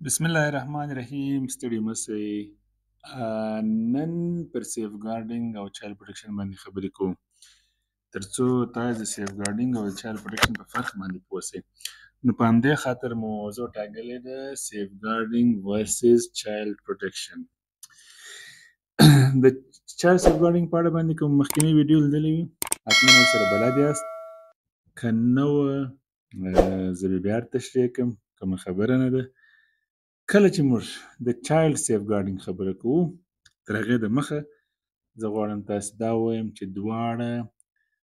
بسم الله الرحمن الرحیم. ستړي مسئ. نن پر سیف ګارډینګ او چایلډ پروټیکشن باندې خبرې کوم ترڅو تاسو د سیف ګارډینګ او چایلډ پروټیکشن په فرق باندې پوه شئ. نو په همدې خاطر مو موضوع ټاکلې ده سیف ګارډینګ ورسز چایلډ پروټیکشن. د چایلډ سیف ګارډینګ په اړه باندې کوم مخکینی ویډیو لیدلې وي حتما ورسره بلد یاست، که نه وه زه به بیا تشریح کړم. کومه خبره نه ده. کله چې موږ د چایلډ سیف ګارډینګ خبره کوو تر هغې د مخه زه غواړم تاسو دا ووایم چې دواړه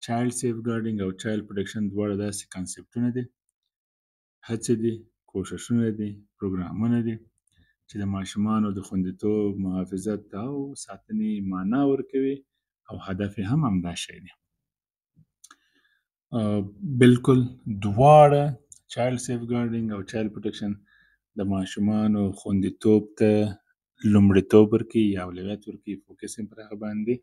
چایلډ سیف ګارډینګ او چایلډ پروټیکشن دواړه داسې کانسپټونه دي، هڅې دي، کوښښونه دي، پروګرامونه دي چې د ماشومانو د خوندیتوب، محافظت او ساتنې معنا ورکوي او هدف یې هم همدا شی دی. بالکل دواړه چایلډ سیف ګارډینګ او چایلډ پروټیکشن د ماشومانو خوندیتوب ته لومړیتوب ورکوي یا اولویت ورکوي، فوکس یې پر هغه باندې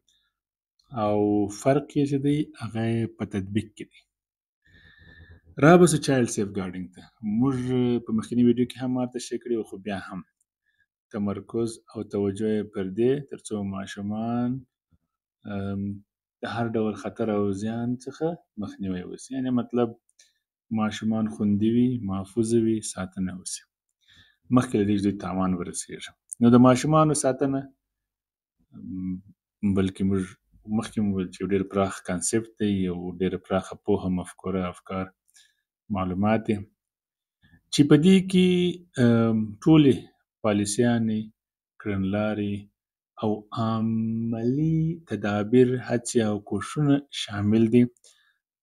او فرق یې چې دی هغه یې په تطبیق کې دی. رابسو چایلډ سیف ګارډینګ ته. موږ په مخکیني ویډیو کې هم ما تشریح کړي وو، خو بیا هم تمرکز او توجه یې پر دې ترڅو ماشومان د هر ډول خطر او زیان څخه مخنیوی وشي. یعنې مطلب ماشومان خوندي وي، محفوظ وي، ساتنه وشي مخکې له دې چې دوی تاوان ورسېږي. نو د ماشومانو ساتنه بلکې موږ مخکې مو ویل چې یو ډېر پراخ کانسپټ دی، یو ډېره پراخه پوهه، مفکوره، افکار، معلومات دي چې په دې کې ټولې پالیسیانې، کړنلارې او عملي تدابیر، هڅې او کوښښونه شامل دي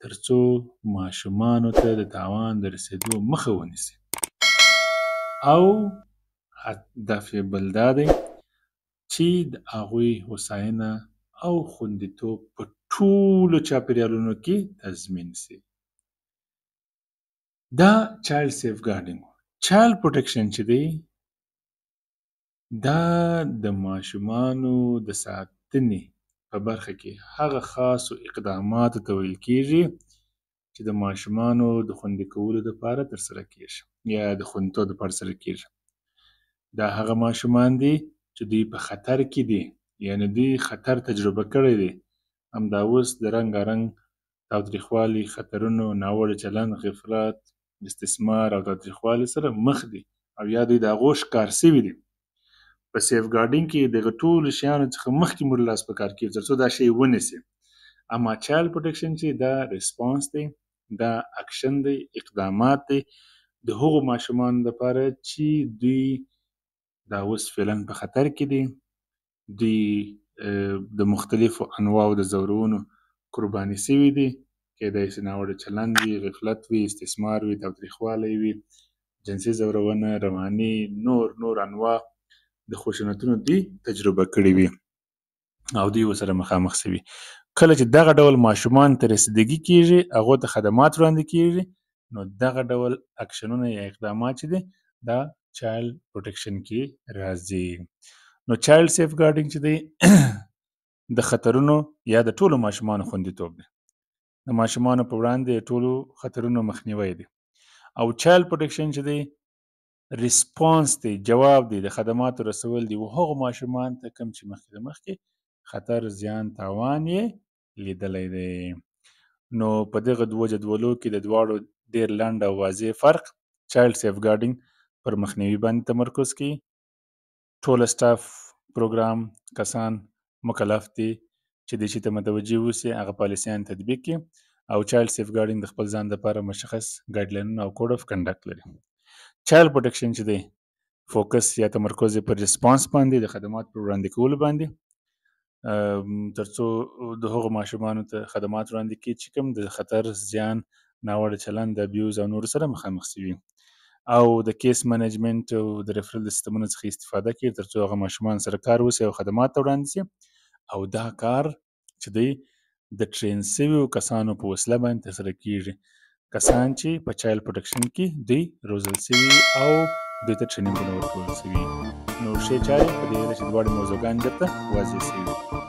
ترڅو ماشومانو ته د تاوان د رسېدو مخه ونیسي. او هدف یې بل دا دی چې د هغوی هوساینه او خوندیتوب په ټولو چاپېریالونو کې تضمین شي. دا چایلډ سیف ګارډینګ. چایلډ پروټیکشن چې دی دا د ماشومانو د ساتنې په برخه کې هغه خاصو اقداماتو ته ویل کېږي چې د ماشومانو د خوندي کولو لپاره ترسره کېږي یا د خوندیتوب لپاره ترسره کېږي. دا هغه ماشومان دي چې دوی په خطر کې دي، یعنې دوی خطر تجربه کړی دی، همدا اوس د رنګارنګ تاوتریخوالي، خطرونو، ناوړه چلند، غفلت، استثمار او تاوتریخوالي سره مخ دي او یا دوی د هغو ښکار شوي دي. په سیف ګارډینګ کې دغه ټولو شیانو څخه مخکې موږ لاس په کار کېږي ترڅو دا شی ونیسي. اما چایلډ پروټیکشن چې دا ریسپانس دی، دا اکشن دی، اقدامات دی د هغو ماشومانو لپاره چې دوی دا اوس فعلا په خطر کې دي، دوی د مختلفو انواعو د ځورونو قرباني شوي دي، کیدای شي ناوړه چلند وي، غفلت وي، استثمار وي، تاوتریخوالی وي، جنسي ځورونه، رواني، نور انواع د خشونتونو دوی تجربه کړي وي او دوی ورسره مخامخ شوي. کله چې دغه ډول ماشومان ته رسیدګي کېږي، هغو ته خدمات وړاندې کېږي، نو دغه ډول اکشنونه یا اقدامات چې دي دا چایلډ پروټیکشن کې راځي. نو چایلډ سیف ګارډینګ چې دی د خطرونو یا د ټولو ماشومانو خوندیتوب دی، د ماشومانو په وړاندې ټولو خطرونو مخنیوی دی. او چایلډ پروټیکشن چې دی ریسپانس دی، جواب دی، د خدماتو رسول دی هغو ماشومان ته کوم چې مخکې خطر، زیان، تاوان یې لیدلی دی. نو په دغه دوه جدولو کې د دواړو ډېر لنډ او واضح فرق چایلډ سیف ګارډینګ پر مخنیوي باندې تمرکز کوي. ټول سټاف، پروګرام، کسان مکلف دي چې دې شي ته متوجه اوسي، هغه پالیسیان تطبیق کړي. او چایلډ سیف ګارډینګ د خپل ځان لپاره مشخص ګایډلاینونه او کوډ اف کنډکټ لري. چایلډ پروټیکشن چې دی فوکس یا تمرکز یې پر ریسپانس باندې، د خدمات پر وړاندې کولو باندې ترڅو د هغو ماشومانو ته خدمات وړاندې کړي چې کوم د خطر، زیان، ناوړه چلند، د ابیوز او نورو سره مخامخ شوي، او د کیس منیجمنت او د ریفرل سیستمونو څخه استفاده کوي ترڅو هغه ماشومان سره کار وشي او خدمات وړاندې شي. او دا کار چې دی د ټرین شویو کسانو په وسیله باندې ترسره کېږي، کسان چې په چایلډ پروټیکشن کې دوی روزل شوي او دوی ته ټرینینګونه ورکول شوي. نو ښې چارې په دې اړه چې دواړې موضوعګانې درته واضح شوي.